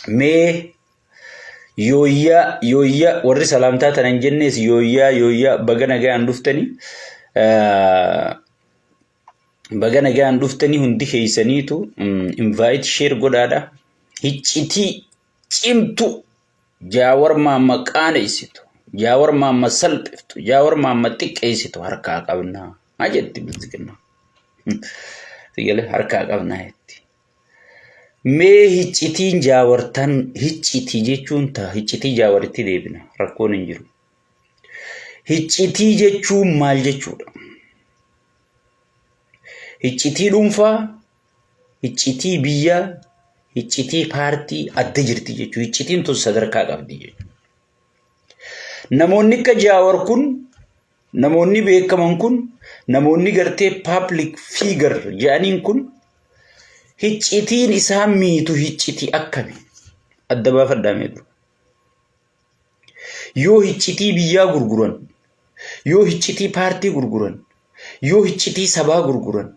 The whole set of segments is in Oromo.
mee yooyyaa warri salaamtaa tanan jennees yooyyaa bagana ga'an dhuftanii bagana ga'an dhuftanii hundi keeysaniitu invite share godhaadha hiccitii cimtu jaawar maamma qaanaysitu jaawar maamma salphiftu jaawar maamma xiqqeeysitu harkaa qabnaa ajetti bilziqna sigale harkaa qabnaa jetti mee hiccitiin jaawartan hiccitii jechuun taa hiccitii jaawaritti deebina rakkoon hin jiru hiccitii jechuun maal jechuudha hiccitii dhuunfaa hiccitii biyyaa hiccitii paartii adda jirti jechuudha hiccitiin tun sadarkaa qabdi jechuudha namoonni akka jaawar kun namoonni beekaman kun namoonni gartee public figure jedhaniin kun hiccitiin isaa miitu hiccitii akkami adda baafadhaamee dura yoo hiccitii biyyaa gurguran yoo hiccitii paartii gurguran yoo hiccitii sabaa gurguran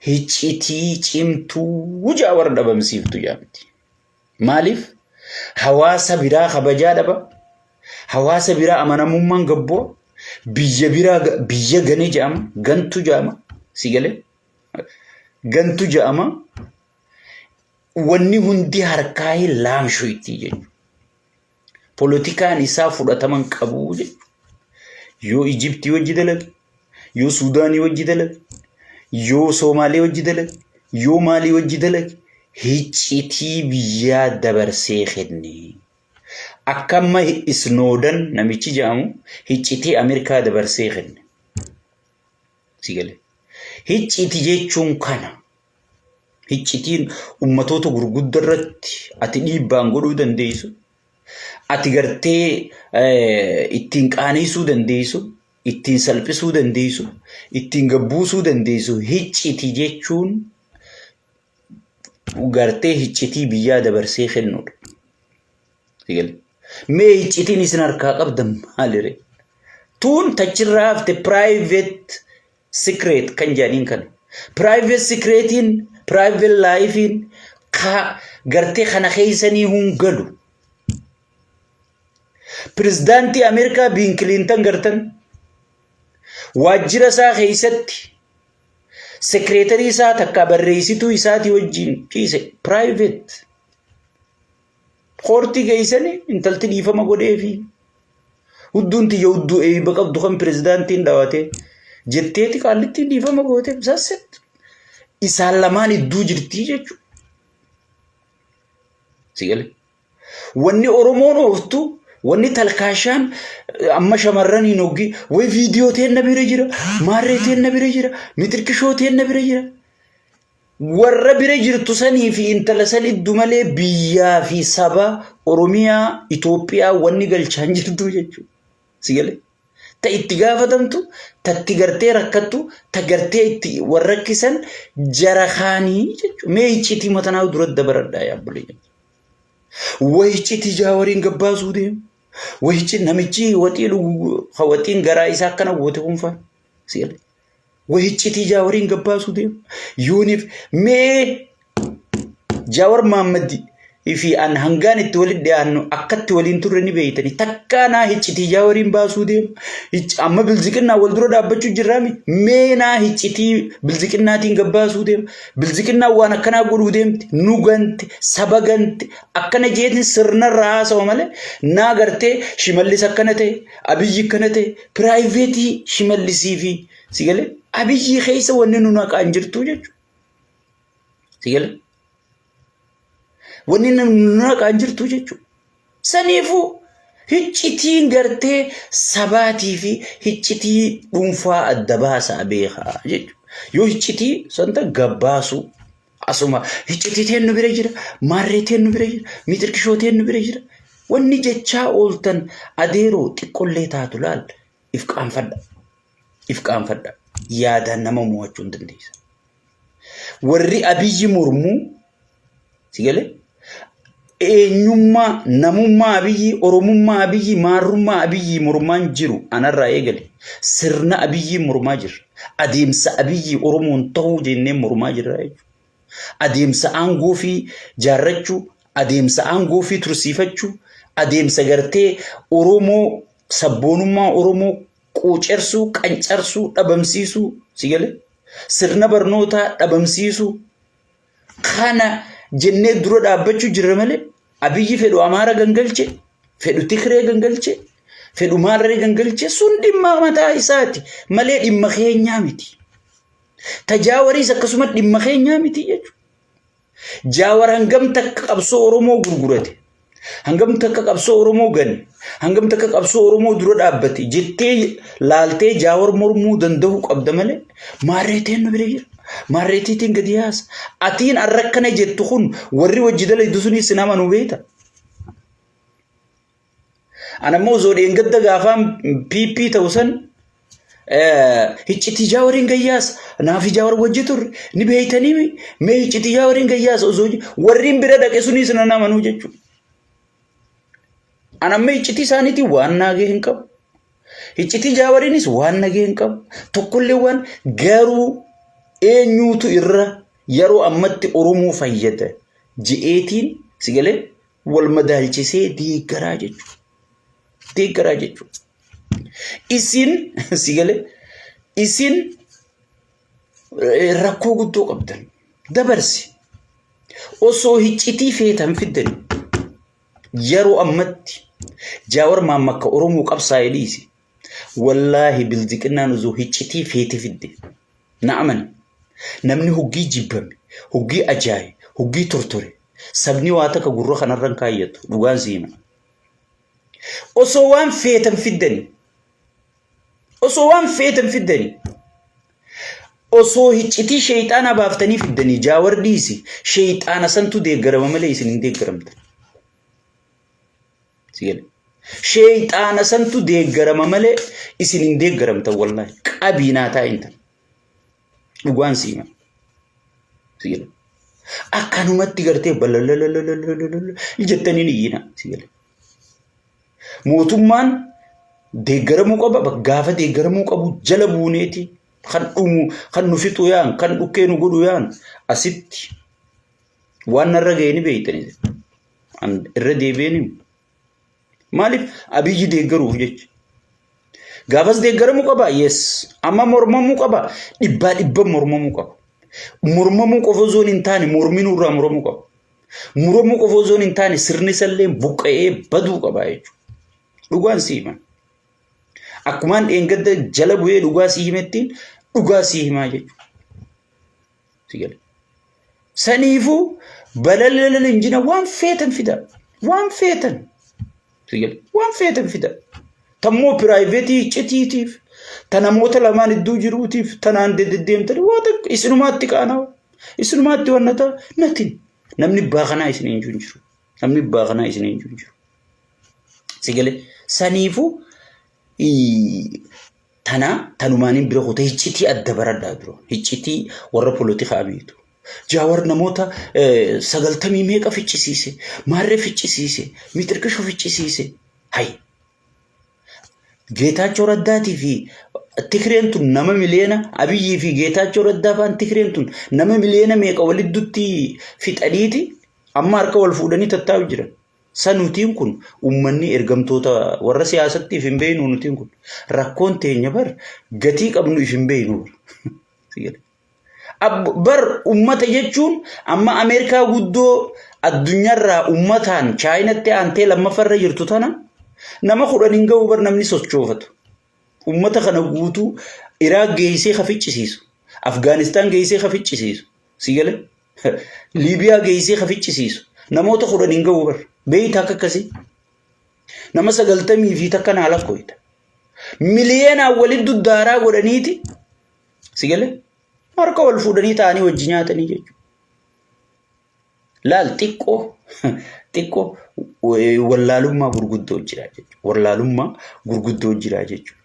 hiccitii cimtuu jaawar dhabamsiiftu yaamti maaliif hawaasa biraa kabajaa dhaba hawaasa biraa amanamummaan gabboo biyya ganee jedhama gantu jedhama sigalee gantu jedhama wanni hundi harkaa laamshoo itti jechuudha politikaan isaa fudhataman qabu jechuudha yoo Ijiptii wajji dalage yoo Suudaanii wajji dalage yoo Soomaalee wajji dalage yoo Maalii wajji dalage hiccitii biyyaa dabarsee kenne akkamma Snowden namichi jedhamu hiccitii Ameerikaa dabarsee kenne sigalee hiccitii jechuun kana hiccitiin ummatoota gurguddaa irratti ati dhiibbaan godhuu dandeessu ati gartee ittiin qaaneessuu dandeessu ittiin salphisuu dandeessu ittiin gabbuusuu dandeessu hiccitii jechuun gartee hiccitii biyyaa dabarsee kennuudha sigalee mee hiccitiin isin harkaa qabdan maalire tuun tachirraa hafte private secret kan jedhaniin kana private secretiin private lifein ka gartee kana keeysanii hungalu Presidenti America Bill Clinton gartan waajjira isaa keeysatti secretary isaa takka barreessituu isaati wajjin ciise private qorti geeysanii intalti dhiifama godheefi hudduunti yawddu eeyba qabdu kan presidentiin dhaawate jetteeti qaallitti dhiifama goote sasset isaan lamaan idduu jirtii jechuudha sigale wanni Oromoon ooftu wanni talkaashaan amma shamarraniin hoggi way viidiyoo teenna bira jira maarree teenna bira jira mitirkishoo teenna bira jira warra bira jirtu sanii fi intala san iddu malee biyyaa fi saba Oromiyaa Itoophiyaa wanni galchaan jirtu jechuudha sigale ta itti gaafatamtu tatti gartee rakkattu ta gartee itti warrakkisan jarakaanii jechuudha mee hiccitii matanaa duratti dabaradhaa yaabbulee wayichi jaawariin gabbaasuu deemu wayichi namichi waxiin garaa isaa akkana goote kunfaa si'ale wayichi jaawariin gabbaasuu deemu yuunif mee jaawar Mahammadi ifi an hangaan itti walitti dhiyaannu akkatti waliin turre ni beeytani takkaanaa hiccitii jaawariin baasuu deemu amma bilziqinnaa wal dura dhaabbachuu jirraami meenaa hiccitii bilziqinnaatiin gabbaasuu deemu bilziqinnaa waan akkanaa godhuu deemti nu ganti saba ganti akkana jeetin sirnarraa haasawa malee naa gartee Shimallis akkana ta'e Abiyyi akkana ta'e piraayiveetii Shimallisii fi sigalee Abiyyi keessa wanni nu naqaan jirtu jechuudha sigalee wanni naqaan jirtu jechuudha saniifuu hiccitiin gartee sabaatii fi hiccitii dhuunfaa adda baasaa beekaa jechuudha yoo hiccitii santa gabbaasu asuma hiccitii teennu bira jira maarree teennu bira jira mitirkishoo teennu bira jira wanni jechaa ooltan adeeroo xiqqollee taatu laal if qaanfadha yaadaan nama mo'achuu hin dandeessa warri Abiyyi mormuu sigalee eenyummaa namummaa Abiyyi Oromummaa Abiyyi maarrummaa Abiyyi mormaan jiru anarraa eegale sirna Abiyyi mormaa jira adeemsa Abiyyi Oromoon ta'uu jennee mormaa jira jechuudha adeemsa aangoo fi jaarrachuu adeemsa aangoo fi tursiifachuu, adeemsa gartee Oromoo sabboonummaa Oromoo quucersuu, qancarsuu, dhabamsiisuu sigale sirna barnootaa dhabamsiisuu kana jennee dura dhaabbachuu jirra malee Abiyyi fedhu Amaara gangalche, fedhu Tigree gangalche, fedhu Maarree gangalche sun dhimma mataa isaati malee dhimma keenyaa miti. Tajaawariis akkasuma dhimma keenyaa miti jechuudha. Jaawar hangam takka qabsoo Oromoo gurgurate, hangam takka qabsoo Oromoo gane, hangam takka qabsoo Oromoo dura dhaabbate jettee laaltee Jaawar mormuu danda'u qabda malee Maarreetiin nu bira jira. Maarreetiin gadi yaasa. Atiin arrakkana jettu kun warri wajji dalaydu sunis nama nu beeta. Anammoo zoodeen gadda gaafaan PP ta'u san hicciti Jaawariin gayyaasa. Naaf Jaawar wajji turre ni beeytanii mee hicciti Jaawariin gayyaasa osoo warriin bira dhaqe sunis nama nu jechuudha. Anammoo hicciti isaaniitiin waan naagee hin qabu. Hicciti Jaawariinis waan nagee hin qabu. Tokkollee waan garuu eenyuutu irra yeroo ammatti Oromoo fayyada je'eetiin sigalee wal madaalchisee deeggaraa jechuudha. Deeggaraa jechuudha. Isin sigalee isin rakkoo guddoo qabdan dabarsi osoo hiccitii feetan fiddan yeroo ammatti Jaawar maammakka Oromoo qabsaa'ee dhiise wallaahi bilziqinnaan osoo hiccitii feete fidde na'aman namni huggii jibbame, huggii ajaaye, huggii tortore sabni waa takka gurra kanarran kaayyatu dhugaan siima. Osoo waan feetan fiddani, osoo waan feetan fiddani, osoo hiccitii sheeyxaana baaftanii fiddanii Jaawar dhiisi sheeyxaana santu deeggarama malee isin hin deeggaramtan. Sigale sheeyxaana santu deeggarama malee isin hin deeggaramtan wallaahi qabiinaa taa'intan. Dhugaan siima. Sigale akkanumatti gartee balalalalalalalala jettanii ni yina sigale. Mootummaan deeggaramuu qaba gaafa deeggaramuu qabu jala buuneeti kan dhumu kan nu fixu yaan kan dhukkee nu godhu yaan asitti waan narra ga'ee ni beeytanii irra deebi'anii maaliif Abiyyi deeggaruuf jecha. Gaafas deeggaramuu qaba yes amma mormamuu qaba dhibba mormamuu qaba. Mormamuu qofa osoo hin taane morminuu irraa mormamuu qaba. Mormamuu qofa osoo hin taane sirni sallee buqqa'ee baduu qaba jechuudha. Dhugaan siima. Akkumaan dheengadda jala bu'ee dhugaa si himettiin dhugaa si himaa jechuudha. Sigale. Saniifuu balalala injina waan feetan fida. Waan feetan. Sigale. Waan feetan fida. Tammoo piraayiveetii citiitiif tanamoota lamaan iddoo jiruutiif tanaan deddeemtanii waan isinumaatti qaanaa isinumaatti wannata natin namni baakanaa isin hin jiru. Namni baakanaa isin hin jiru. Sigale. Saniifuu tanumaaniin bira kutee hiccitii adda baradhaa dura hiccitii warra polotikaa abiitu Jaawar namoota 90 meeqa ficcisiise Maarree ficcisiise Mitirqishoo ficcisiise hay Geetaachoo Raddaatii fi Tigreen tun nama miliyoona Abiyyii fi Geetaachoo Raddaa faan Tigreen tun nama miliyoona meeqa walidduutti fixaniiti amma harka wal fuudhanii tattaa'u jiran. Sanuutiin kun ummanni ergamtoota warra siyaasattiif hin beeynu nutiin kun rakkoon teenya bar gatii qabnu if hin beeynu bar ummata jechuun amma Ameerikaa guddoo addunyaarraa ummataan Chaayinatti aantee lammafarra jirtu tana nama 10 hin ga'u bar namni sochoofatu ummata kana guutuu Iraaq geessee kaficcisiisu Afgaanistaan geessee kaficcisiisu sigale Liibiyaa geessee kaficcisiisu namoota 10 hin ga'u bar beeyta akkasii nama 90 fi takka naa lakkoyta miliyoona waliddu daaraa godhaniiti sigale harka wal fuudhanii taa'anii wajji nyaatanii jechuudha. Laal xiqqoo wallaalummaa gurguddoo jira jechuudha. Wallaalummaa gurguddoo jira jechuudha.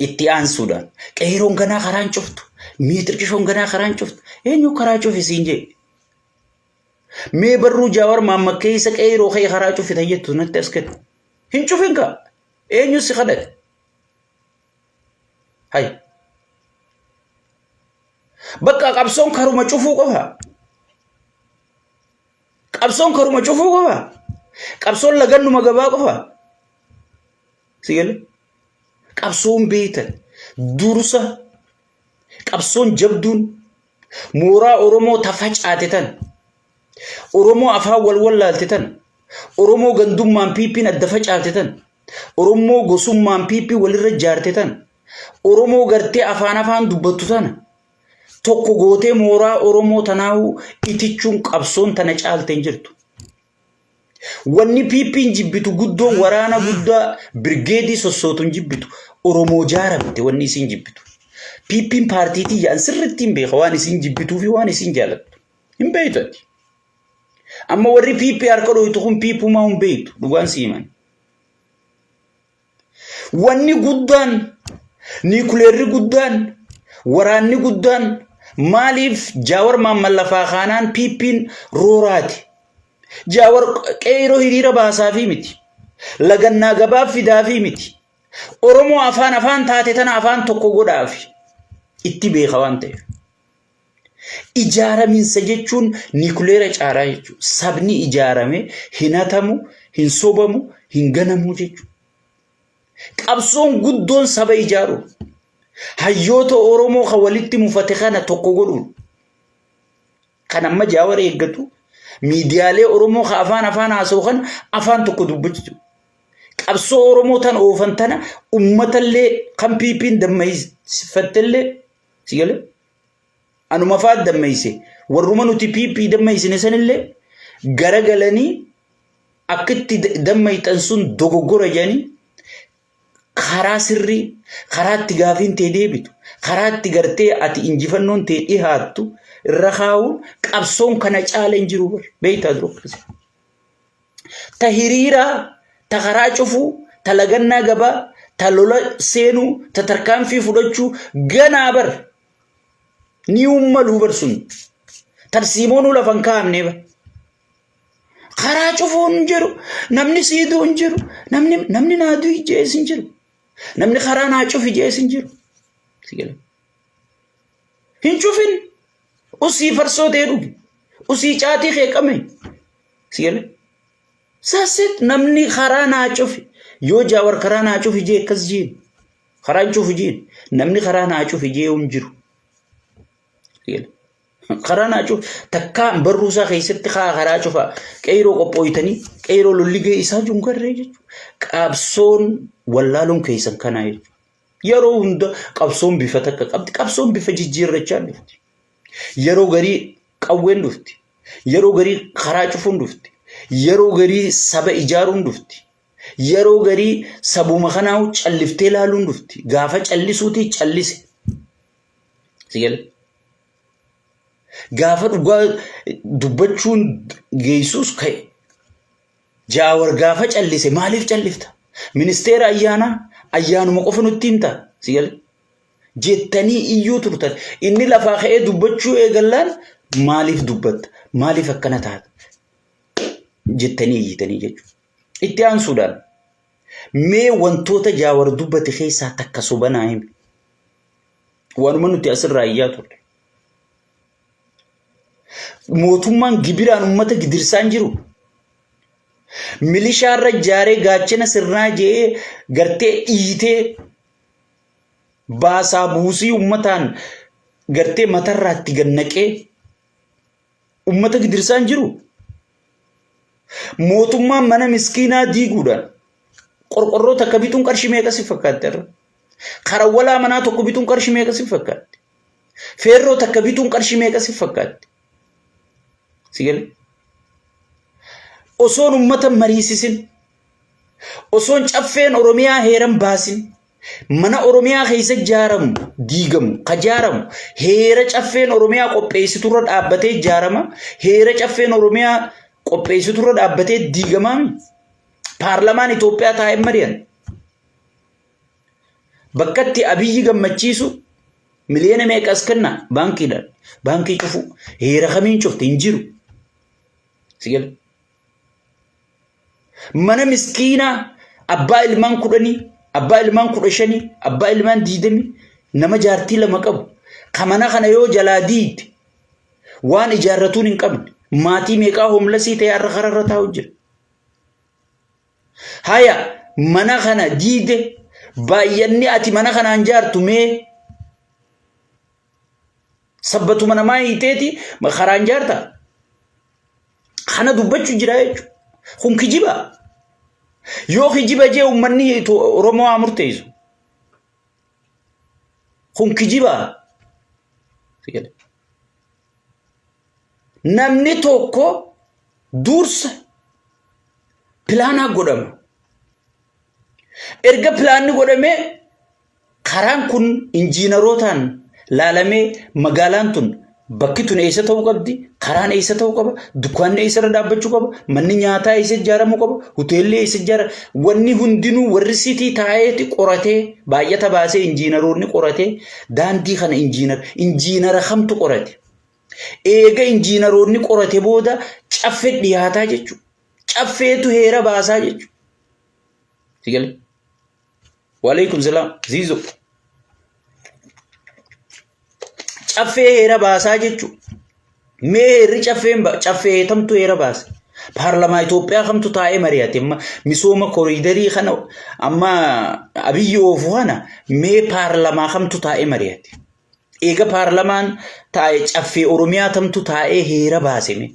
Itti aansuudhaan qeeroon ganaa karaan cuftu miitirqishoon ganaa karaan cuftu eenyu karaa cufisiin jedhe. Mee barruu Jaawar maammakkee isa qeeroo kee karaa cufita jettu natti as kennu. Hin cufin kaa eenyu si kadhate. Hay. Bakka qabsoon karuma cufuu qofa. qabsoon karuma cufuu qaba qabsoon lagannuma gabaa qofa sigale qabsoon beetan dursa qabsoon jabduun mooraa oromoo tafacaatetan oromoo afaan walwallaaltetan oromoo gandummaan piippiin adda facaatetan oromoo gosummaan piippii walirra jaartetan oromoo gartee afaan dubbattu tana tokko gootee mooraa oromoo tanaahu itichuun qabsoon tana caalteen jirtu wanni piippiin jibbitu guddoon waraana guddaa birgeedii sossootuun jibbitu oromoo jaaramte wanni isin jibbitu piippiin paartiitii yaan sirrittiin beeka waan isin jibbituu fi waan isin jaalattu hin beeytati amma warri piippii harka dhoytu kun piippumaa hin beeytu dhugaan siiman wanni guddaan niikuleerri guddaan waraanni guddaan maaliif jaawar maammallafaa kaanaan piippiin rooraati jaawar qeeroo hiriira baasaafi miti lagannaa gabaaf fidaafi miti oromoo afaan taate tana afaan tokko godhaafi itti beeka waan ta'eef ijaaraminsa jechuun niikuleera caaraa jechuun sabni ijaarame hin hatamu hin sobamu hin ganamu jechuun qabsoon guddoon saba ijaaru hayyoota oromoo ka walitti mufate kana tokko godhuun kan amma jaawar eeggatu miidiyaalee oromoo ka afaan haasa'u kana afaan tokko dubbachisu qabsoo oromoo tan oofan tana ummatallee kan piippiin dammaysifattellee sigale anuma faat dammayse warruma nuti piippii dammaysine sanillee garagalanii akkitti dammayxan sun dogoggora jedhanii karaa sirrii karaatti gaafiin tee deebitu karaatti gartee ati injifannoon tee dhihaattu irra kaa'uun qabsoon kana caala hin jiru beeytaa durokkas ta hiriiraa ta karaa cufuu ta lagannaa gabaa ta lola seenuu ta tarkaanfii fudhachuu ganaa bar ni ummaluu bar sun tarsiimoonuu lafan kaa'amne bar karaa cufuun hin jiru namni siiduu hin jiru namni naaduu ijjees hin jiru namni karaa naa cufi ijjees hin jiru sigale hin cufin usii farsoo ta'e dhugi usii caatii keeqame sigale saasit namni karaa naa cufi yoo jaawar karaa naa cufi ijjee akkas jiin karaa cufi jiin namni karaa naa cufi ijjee hin jiru sigale karaa naa cufi takkaa barruusaa keessatti karaa cufa qeyroo qophooytanii qeyroo lolligee isaa jungarree jechuudha qabsoon wallaaluun keessan kanaa jechuudha yeroo hunda qabsoon bifa takka qabdi qabsoon bifa jijjiirrachaa dhufti yeroo garii qawween dhufti yeroo garii karaa cufuun dhufti yeroo garii saba ijaaruun dhufti yeroo garii sabuma kanaa calliftee laaluun dhufti gaafa callisuutii callise sigale gaafa dhugaa dubbachuun geessuus ka'e jaawar gaafa callise maaliif callifta ministeera ayyaanuma qofa nutti himta sigale jettanii iyyuu turtan inni lafaa ka'ee dubbachuu eegallaan maaliif dubbatta maaliif akkana taata jettanii iyyitanii jechuudha itti aansuudhaan mee wantoota jaawar dubbate keessaa takka sobanaa himi waanuma nuti asirraa iyyaa turre mootummaan gibiraan ummata gidirsaan jiru milishaarra jaaree gaachana sirnaa jee gartee dhiitee baasaa buusii ummataan gartee matarraatti gannaqee ummata gidirsaan jiru mootummaan mana miskiinaa diiguudhaan qorqorroo takka bituun qarshii meeqa si fakkaatti irra karawwalaa manaa tokko bituun qarshii meeqa si fakkaatti feerroo takka bituun qarshii meeqa si fakkaatti sigale osoon ummata mariisisin osoon caffeen oromiyaa heeran baasin mana oromiyaa keessa jaaramu diigamu kajaaramu heera caffeen oromiyaa qopheessiturra dhaabbatee jaarama heera caffeen oromiyaa qopheessiturra dhaabbatee diigamaa paarlamaan Itoophiyaa taa'ee mari'an bakkatti abiyyi gammachiisu miliyoona meeqas kenna baankiidhaan baankii cufu heera kamiin cufte hin jiru sigale mana miskiina abbaa ilmaan 10 abbaa ilmaan 15 abbaa ilmaan 20 nama jaartii lama qabu kamana kana yoo jalaa diid waan ijaarratuun hin qabne maatii meeqaa hoomlasii ta'e har'a kararra taa'u jira. Haya mana kana diide baay'anni ati mana kanaan jaartu mee sabbatu mana maa hiiteeti karaan jaarta kana dubbachuu jira jechuudha. Kun kijiba yoo kijiba jee uummanni Oromoo haa murteessu. Kun kijiba namni tokko dursa pilaanaa godhama. Erga pilaanni godhame karaan kun injiinarotaan laalamee magaalaan tun bakki tun eessa ta'uu qabdi, karaan eessa ta'uu qaba, dukkaanni eessa irra dhaabbachuu qaba, manni nyaataa eessa ijaaramuu qaba, hoteelli eessa ijaara, wanni hundinuu warri sitii taa'eeti qoratee baay'ata baasee injiinaroonni qoratee daandii kana injiinara kamtu qorate. Eega injiinaroonni qorate booda caffee dhiyaataa jechuudha. Caffeetu heera baasaa jechuudha. Sigale. Waalaikum salaam. Zizo. Caffee heera baasaa jechuudha. Mee heerri caffee tamtu heera baasa. Paarlamaa Itoophiyaa kamtu taa'ee mari'ate amma misooma koriidarii kana amma Abiyyi oofu kana mee paarlamaa kamtu taa'ee mari'ate. Eega paarlamaan taa'ee caffee Oromiyaa tamtu taa'ee heera baaseme.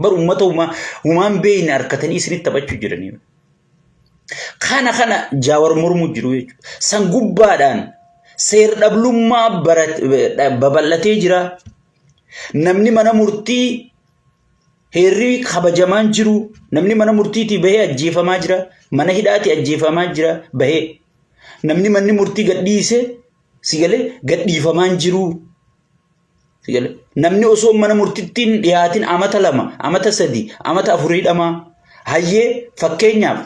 Bar ummata uumaan beeyne harkatanii isinitti taphachuu jiranii. Kana Jawaar mormuu jiru jechuudha. San gubbaadhaan seer dhablummaa babal'atee jira. Namni mana murtii heerri kabajamaan jiru. Namni mana murtiitii bahee ajjeefamaa jira. Mana hidhaati ajjeefamaa jira bahee. Namni manni murtii gadhiise sigale gadhiifamaan jiru. Sigale namni osoo mana murtittiin dhiyaatin amata 2, amata 3, amata 4 hidhama. Hayyee fakkeenyaaf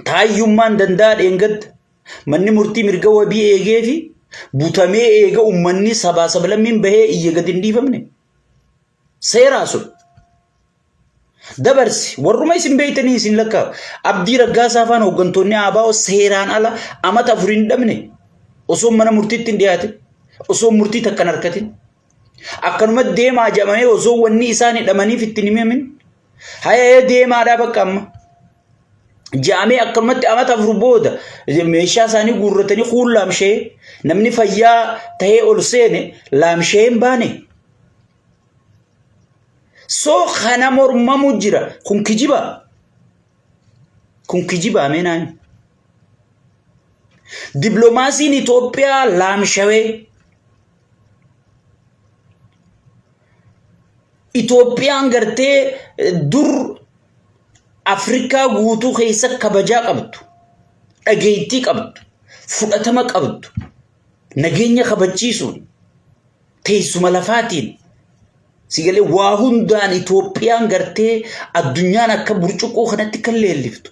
taayyummaan danda'a dheengadda manni murtii mirga wabii eegee fi butamee eega uummanni sabaa sablammiin bahee iyya gad hin dhiifamne. Seeraa sun dabarsi warruma isin beeytanii isin lakkaa Abdii Raggaasaa afaan hooggantoonni ABO seeraan ala amata 4 hin dhabne osoo mana murtiitti hin dhiyaatin osoo murtii takkan harkatin akkanuma deemaa jedhamee osoo wanni isaan hidhamaniif ittiin himamin hayee deemaadhaa bakka amma jaamee akkanumatti amata 4 booda meeshaa isaanii guurratanii kuun laamshee namni fayyaa tahee ol seene laamshee hin baane. So kana mormamu jira kun kijiba ameenaan. Diplomaasiin Itoophiyaa laamshawee Itoophiyaan gartee dur Afrikaa guutuu keessa kabajaa qabdu, dhageettii qabdu, fudhatama qabdu, nageenya kabachiisuun, teessuma lafaatiin sigalee waa hundaan Itoophiyaan gartee addunyaan akka burcuqqoo kanatti kan leelliftu.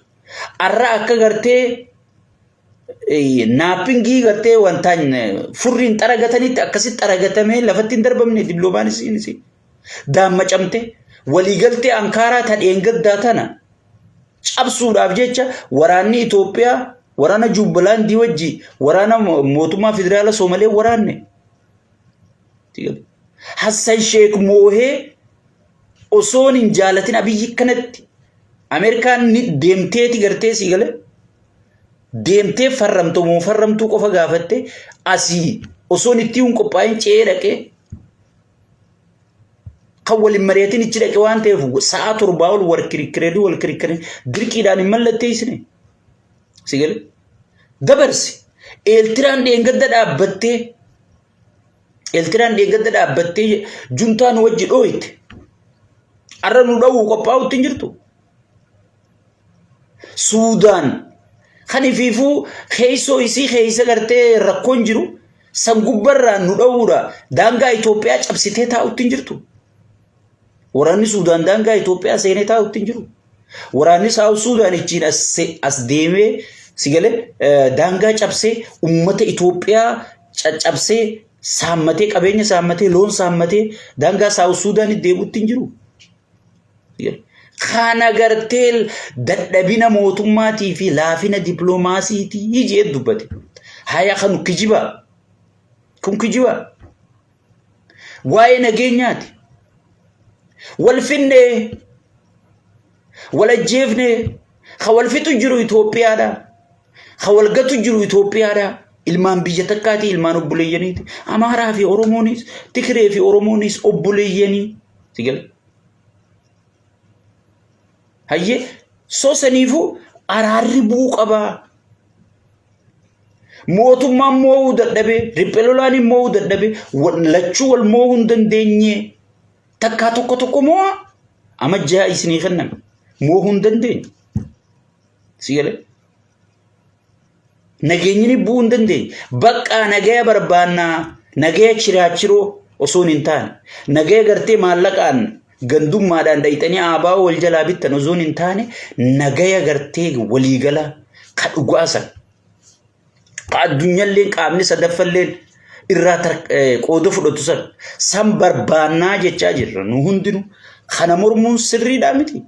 Arra akka gartee naapingii gartee wantaan furriin xaragatanitti akkasitti xaragatamee lafatti hin darbamne diplomaasiin daamma camte waliigaltee Ankaaraa tadheen gaddaa tana cabsuudhaaf jecha waraanni Itoophiyaa waraana Jubbalaandii wajji waraana mootummaa federaalaa Soomalee waraanne. Hassan Sheikh Moohee osoon hin jaalatin Abiyyi kanatti Ameerikaan ni deemteeti gartee sigale deemtee farramtuu qofa gaafatte asii osoon itti hun qophaa'in ce'ee dhaqee kan waliin mari'atin ichi dhaqee waan ta'eef sa'a 7 ol wal kirikiree dirqiidhaan hin mallatteessine sigale dabarsi Eertiraan dheengadda dhaabbattee juntaan wajji dhooyte arra nu dhawuu qophaa'utti hin jirtu. Suudaan kan ifiifuu keeysoo isii keeysa gartee rakkoon jiru san gubbarraan nu dhawuudha daangaa Itoophiyaa cabsitee taa'utti hin jirtu. Waraanni Suudaan daangaa Itoophiyaa seenee taa'utti hin jiru. Waraanni Saawut Suudaan ichiin as deemee sigale daangaa cabsee ummata Itoophiyaa caccabsee saammatee qabeenya saammatee loon saammatee daangaa Saawut Suudaan deemuutti hin jiru. Kana gartee dadhabina mootummaatii fi laafina diplomaasiitii hijee dubbate. Haya kan kijiba. Waa'ee nageenyaati. والفنة ولا جيفنة خوال في تجرو إثيوبيا دا خوال قط تجرو إثيوبيا دا ilmaan biyya takkaati ilmaan obboleeyyaniiti amaaraa fi oromoonis tigree fi oromoonis obboleeyyanii sigal hayye soosaniifu araarri buu qaba mootummaan mo'uu dadhabe riphee mo'uu dadhabe lachuu wal mo'uu hin dandeenye takkaa tokko mo'a amajjaa isinii kennan mo'uu hin dandeenye sigal nageenyini bu'uu hin dandeenye bakka nagaya barbaanna nagaya chiraachiroo osoo hin taane nagaya gartee maallaqaan gandummaadhaan dhayxanii aabaa wal jalaa bittan osoo hin taane nagaya gartee waliigala ka dhugaasan ka addunyaallee qaamni sadaffallee irraa qooda fudhatu san barbaannaa jechaa jirra nu hundinuu kana mormuun sirriidhaa miti.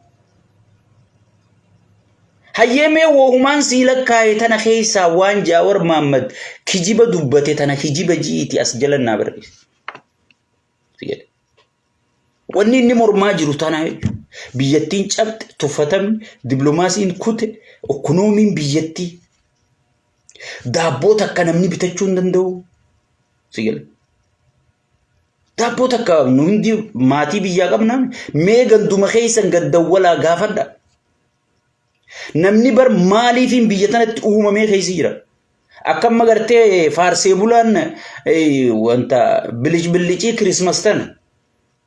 hayyemee wohumaan siilakkaa'e tana keessaa waan Jaawar Mahammad kijiba dubbate tana kijiba jiiti as jalannaa barreesse. Wanni inni mormaa jiru tana biyyattiin cabte tuffatamni diplomaasiin kute ekonomiin biyyattii daabboo takka namni bitachuu hin danda'u. Daabboo takka nu hundi maatii biyyaa qabnaa mee ganduma keessan gaddawwalaa gaafadha. namni bar maaliifin biyya tanatti uumamee keessa jira akkam gartee faarsee bulaan wanta bilicii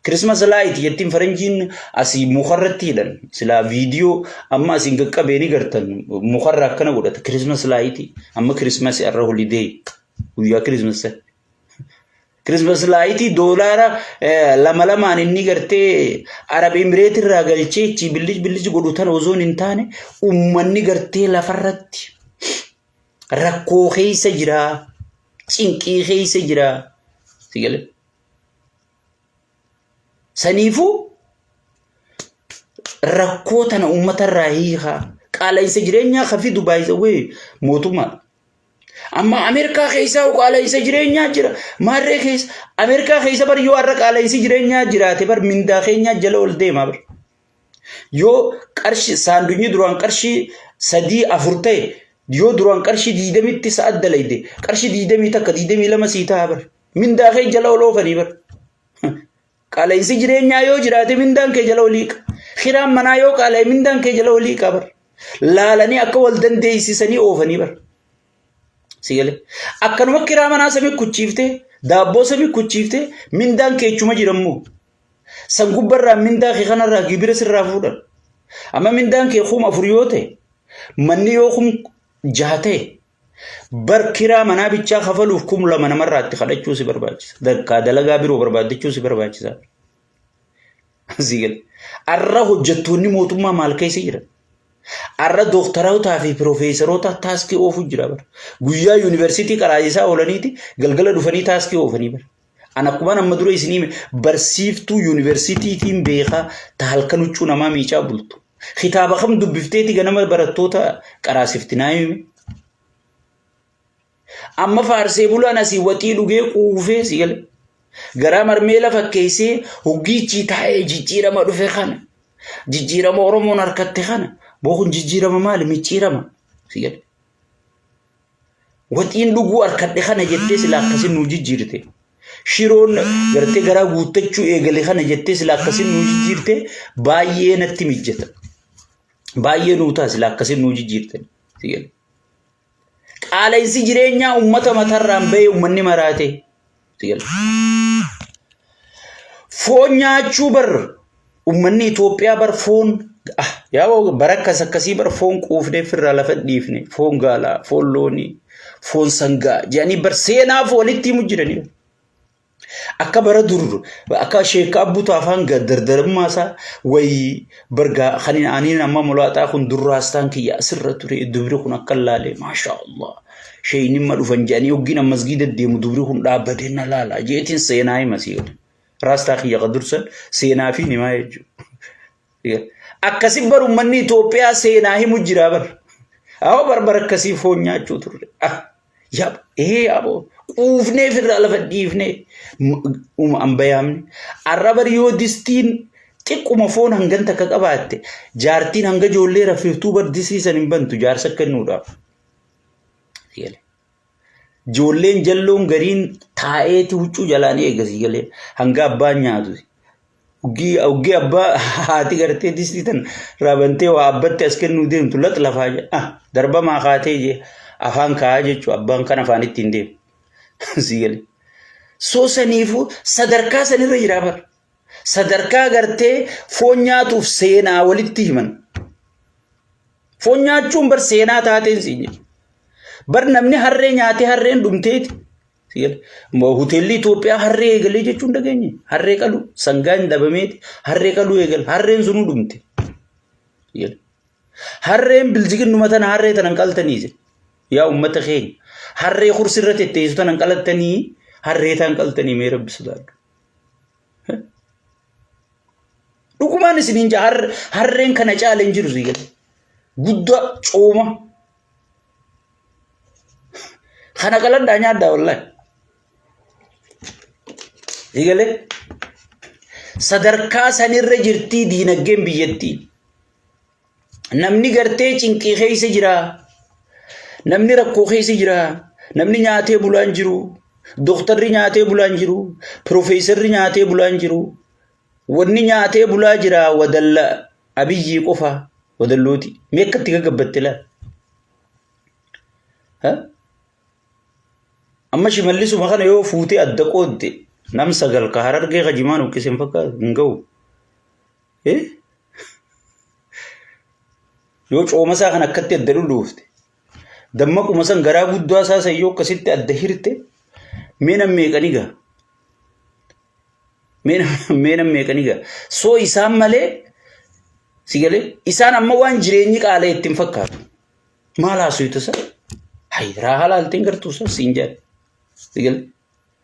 Christmas light yettiin faranjiin asii mukarratti hidhan sila video amma asiin qaqqabeeni gartan mukarra akkana godhata Christmas light amma Christmas irra holiday guyyaa Christmas light dolara lama inni gartee Arab Emirates irraa galchee chi bilic godhutan ozoon hin taane ummanni gartee lafarratti rakkoo keessa jira cinqii keessa jira sigale saniifu rakkoo tana ummatarraa hiika qaala'insa jireenyaa kafi Dubai zawee mootummaa amma Amerika keessa qaala'insa jireenyaa jira maarree keessa Amerika keessa bar yoo arra qaala'insa jireenyaa jiraate bar mindaa keenya jala ol deema bar yoo qarshi saandunyi duraan qarshi 3-4 ta'e yoo duraan qarshi 20tti sa'ad dalayde qarshi 20 takka 22 siitaa bar mindaa keenya jala ol oofanii bar qaala'insa jireenyaa yoo jiraate mindaan kee jala oliiqa khiraan manaa yoo qaala'e mindaan kee jala oliiqa bar laalanii akka wal dandeessisanii oofanii bar sigale akkanuma kiraa manaa samii kuchiifte daabboo samii kuchiifte mindaan keechuma jirammoo san gubbarraa mindaa kee kanarraa gibira sirraa fuudhan amma mindaan kee kuma 4 yoo ta'e manni yoo kum 6 ta'e bar kiraa manaa bichaa kafaluuf kum 2 namarraatti kadhachuu si barbaachisa dakka dalagaa biroo barbaadachuu si barbaachisa sigale arra hojjettoonni mootummaa maal keessa jiran arra dooktarootaa fi piroofeesaroota taaskii oofu jira bar guyyaa yuunivarsiitii qaraayisaa oolaniiti galgala dhufanii taaskii oofanii bar ana akkuma amma dura isinii barsiiftuu yuunivarsiitiitiin beekaa ta halkan huccuu namaa miicaa bultu kitaaba kam dubbifteeti ganama barattoota qaraasiftinaa hime amma faarsee bulaan asii waxii dhugee quufee sigale garaa marmee lafa keessee hoggiichi taa'ee jijjiirama dhufe kana jijjiirama Oromoon harkatte kana bookun jijjiirama maali micciirama sigale waxiin dhuguu harkadhe kana jettee sila akkasin nu jijjiirte shiroon gartee garaa guuttachuu eegale kana jettee sila akkasin nu jijjiirte baay'ee natti mijjeta baay'ee nuutaa sila akkasin nu jijjiirte sigale qaala'insi jireenyaa ummata matarraan ba'e ummanni maraate sigale foon nyaachuu bar ummanni Itoophiyaa bar foon yaa barakkas akkasii bar foon quufnee firraa lafa dhiifne foon gaalaa foon loonii foon sangaa jedhanii bar seenaaf walitti himu jiranii akka bara dur akka sheeka abbuutu afaan dardarummaa isaa wayii bargaa kanin aniin amma mulaaxaa kun durraastaan kiyya asirra ture dubri kun akka laalee maasha Allah sheyni ma dhufan jedhanii yoggiin masgiida deemu dubri kun dhaabbadee na laala jeetiin seenaa hima si'oon raastaa kiyya qadursan seenaa fi nimaa jechuudha akkasi bar ummanni Itoophiyaa seenaa himu jira bar aho barbar akkasii foon nyaachuu turre abo quufnee firraa lafa dhiifnee ambayaamne arra bar yoo distiin xiqquma foon hangan takka qabaatte jaartiin hanga ijoollee rafiftuu bardisiisan hin bantu jaarsa kennuudhaaf. Ijoolleen jalloon gariin taa'eeti huccuu jalaan eegasii galee hanga abbaan nyaatu. Uggii abbaa haati gartee disiitan raabantee waa abbatti as kennuu deemtu lax lafaa jedha. Darba maa kaatee jee afaan kaa'aa jechuun abbaan kan afaan ittiin deemu. Si galee. Soo saniifuu sadarkaa sanirra jira bara. Sadarkaa gartee foon nyaatuuf seenaa walitti himan. Foon nyaachuun bar seenaa taateen siin jedhu. Bar namni harree nyaatee harreen dhumteeti. Hoteelli Itoophiyaa harree eegalee jechuun dhageenye. Harree qalu sangaan dabameeti harree qalu eegale harreen sunuu dhumte. Harreen biljiginnuma tana harree tanan qaltanii yaa ummata keenya. Harree kursirra tetteessu tanan qalatanii harree tan qaltanii mee rabbi sodaadhu. Dhugumaan isiniin jaa harreen kana caala hin jiru siigale. Guddaa cooma. Kana qaladhaa nyaaddaa wallahi. Siigale. Sadarkaa sanirra jirtii diinagdeen biyyattii. Namni gartee cinqii keessa jira. Namni rakkoo keessa jira. Namni nyaatee bulaan jiru. Doktarri nyaatee bulaan jiru. Profeesarri nyaatee bulaan jiru. Wanni nyaatee bulaa jira wadalla abiyyii qofa wadallooti. Meeqatti gagabbatte laa? Amma shimallisuma kana yoo fuutee adda qoodde nam sagal ka Harargee Jimaan ukkiseen fakkaatu hin ga'u. Yoo coomasaa kan akkatti adda dhudhuufte dammaquma san garaa guddaa isaa sayyoo akkasitti adda hirte meenan meeqanii ga'a? Meenan meeqanii ga'a? Soo isaan malee sigalee isaan amma waan jireenyi qaalee ittiin fakkaatu. Maal haasuytu isa? Hayyiraa halaaltiin gartuusa siin jedhe. Sigalee.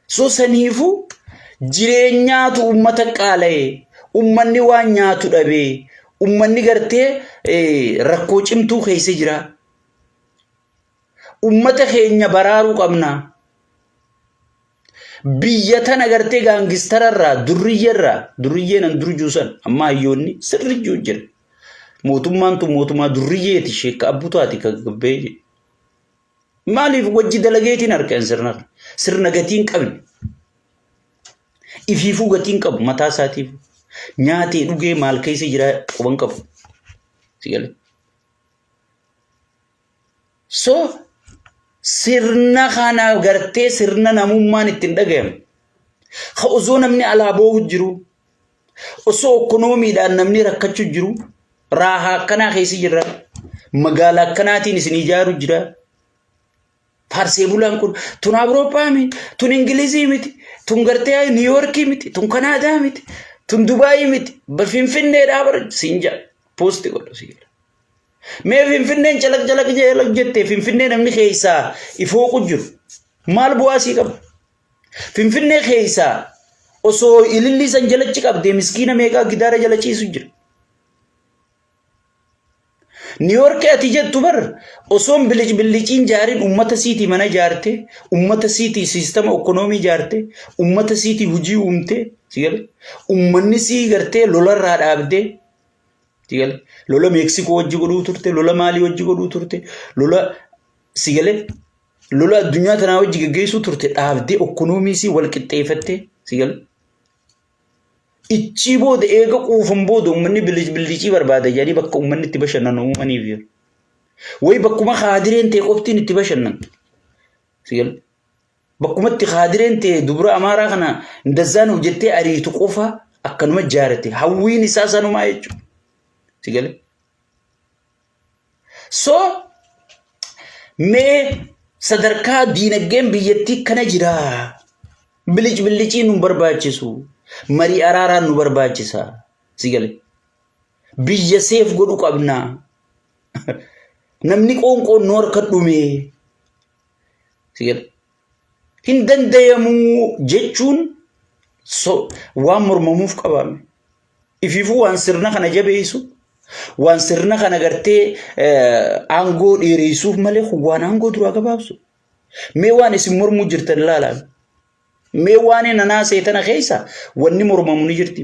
Soo saniifuu jireenyaatu ummata qaalee ummanni waan nyaatu dhabee ummanni gartee rakkoo cimtuu keessa jira. Ummata keenya baraaruu qabna. Biyya tana gartee gaangistararraa durriyyeen an durjuusan amma hayyoonni sirrijjuu jira. Mootummaan tun mootummaa durriyyeeti sheekka abbutaati ka gabbee. Maaliif wajji dalageetiin harkaan sirna gatiin qabne. Ifiifuu gatiin qabu mataa isaatiif. Nyaatee dhugee maal keessa jira quban qabu. Sigalee. So sirna kana gartee sirna namummaan ittiin dhagayame. Osoo namni alaaboo jiru. Osoo ekonomiidhaan namni rakkachuu jiru. Raahaa akkanaa keessa jira. Magaalaa akkanaatiin isin ijaaru jira. Farsee bulaan kun tun Awurooppaa miti, tun Ingilizii miti, tun gartee Niiyorkii miti, tun Kanaadaa miti, tun Dubaayii miti, Finfinneedhaa bara siinja poosti godhu siila. Mee Finfinneen calaq jettee Finfinnee namni keessaa ifooqu jiru. Maal bu'aa sii qaba? Finfinnee keessaa osoo ilillii san jalachi qabdee miskiina meeqaa gidaara jala ciisu jira. Niiyorkii ati jettu bar osoon biliciin jaariin ummata siitii mana jaarte, ummata siitii siistama ekonomii jaarte, ummata siitii hujii uumte, sigale. Ummanni sii gartee lolarraa dhaabdee, sigale. Lola Meeksikoo wajji godhuu turte, lola Maalii wajji godhuu turte, lola sigale. Lola addunyaa tanaa wajji geggeessuu turte dhaabdee ekonomii sii wal qixxeeffatte, sigale. Ichi booda eega quufan booda ummanni bilicii barbaada jedhanii bakka ummanni itti bashannan uumaniif jiru. Way bakkuma khaadireen ta'e qoftiin itti bashannan. Sigal. Bakkumatti khaadireen ta'e dubra amaaraa kana ndazzaan hojjettee ariitu qofa akkanuma jaarate hawwiin isaa sanumaa jechuudha. Sigal. So mee sadarkaa diinagdeen biyyattii kana jira. Bilicii nu barbaachisu. Marii araaraan nu barbaachisa. Sigale. Biyya seef godhu qabna. Namni qoonqoon nu harka dhume. Sigale. Hin dandayamu jechuun waan mormamuuf qabame. Ifiifuu waan sirna kana jabeessu, waan sirna kana gartee aangoo dheereessuuf malee waan aangoo duraa gabaabsu. Mee waan isin mormuu jirtan ilaalaa. Mee waan nanaa seetana keessa wanni mormamu ni jirti.